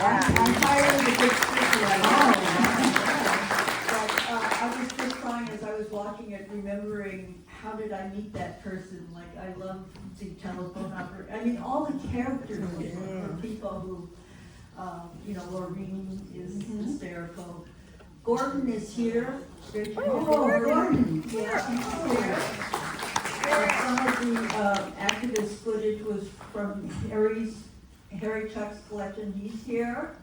I'm tired of the big city, I know. But I was just crying as I was watching it, remembering how did I meet that person? Like, I love the telephone operator. I mean, all the characters for people who, Laureen is hysterical. Gordon is here. Gordon. Yeah, he's here. Some of the activist footage was from Harry Chuck's collection. He's here.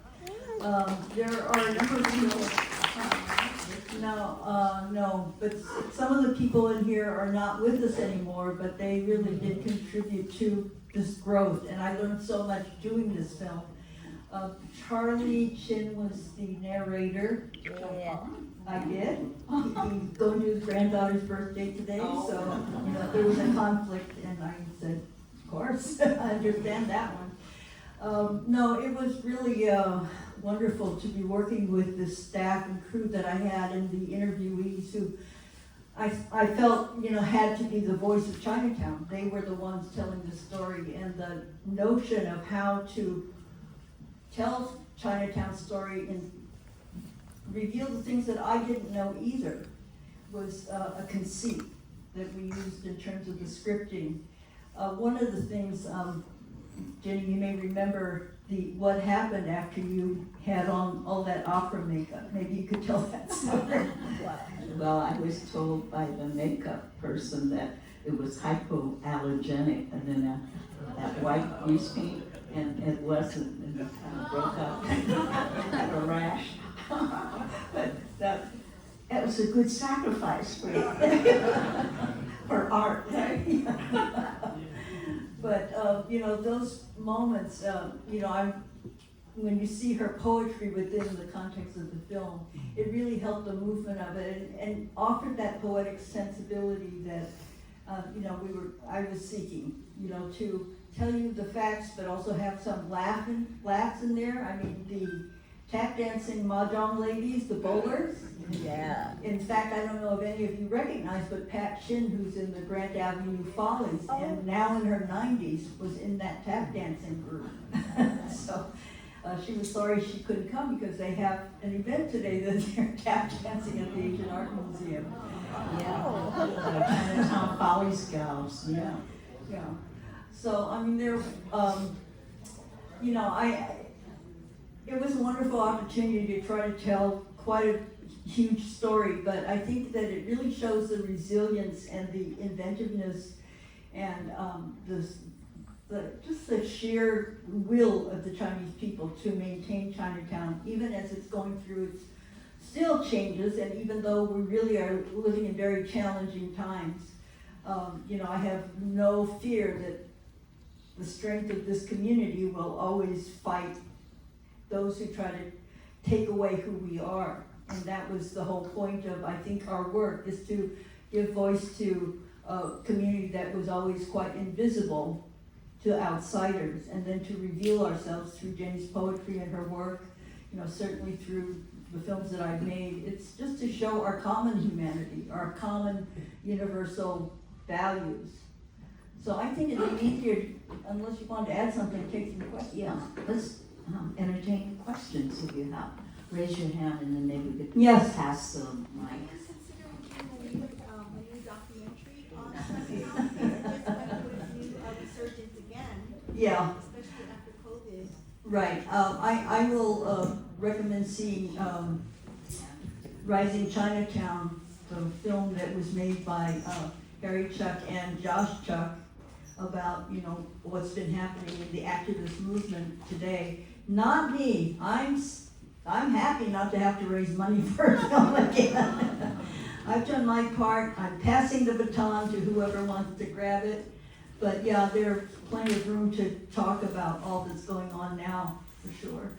There are a number of people. No, but some of the people in here are not with us anymore, but they really did contribute to this growth, and I learned so much doing this film. Charlie Chinn was the narrator. Yeah. I did. He's going to his granddaughter's birthday today, so there was a conflict, and I said, of course, I understand that one. No, it was really wonderful to be working with the staff and crew that I had and the interviewees who I felt, had to be the voice of Chinatown. They were the ones telling the story, and the notion of how to tell Chinatown's story and reveal the things that I didn't know either was a conceit that we used in terms of the scripting. One of the things, Genny, you may remember what happened after you had on all that opera makeup. Maybe you could tell that story. Well, I was told by the makeup person that it was hypoallergenic, and then that white grease paint, and it wasn't, and it kind of broke up and had a rash. But that was a good sacrifice for for art, right? But those moments, when you see her poetry within the context of the film, it really helped the movement of it and offered that poetic sensibility that I was seeking, to tell you the facts, but also have some laughs in there. I mean, the tap dancing mahjong ladies, the bowlers. Yeah. In fact, I don't know if any of you recognize, but Pat Chin, who's in the Grant Avenue Follies, and now in her 90s, was in that tap dancing group. So she was sorry she couldn't come because they have an event today that they're tap dancing at the Asian Art Museum. Yeah, Chinatown Follies gals. Yeah. So I mean, it was a wonderful opportunity to try to tell quite a huge story, but I think that it really shows the resilience and the inventiveness and just the sheer will of the Chinese people to maintain Chinatown, even as it's going through its still changes, and even though we really are living in very challenging times, I have no fear that the strength of this community will always fight those who try to take away who we are. And that was the whole point of, I think, our work, is to give voice to a community that was always quite invisible to outsiders, and then to reveal ourselves through Genny's poetry and her work, certainly through the films that I've made. It's just to show our common humanity, our common universal values. So I think it'd be easier, unless you want to add something, take some questions. Yeah, let's entertain questions if you have. Raise your hand and then maybe we could pass the mic. Are you considering doing a new documentary on Chinatown? Just like with a new resurgence again, Yeah, especially after COVID. right. I will recommend seeing Rising Chinatown, the film that was made by Harry Chuck and Josh Chuck about, what's been happening in the activist movement today. Not me. I'm happy not to have to raise money for a film again. I've done my part. I'm passing the baton to whoever wants to grab it. But yeah, there's plenty of room to talk about all that's going on now, for sure.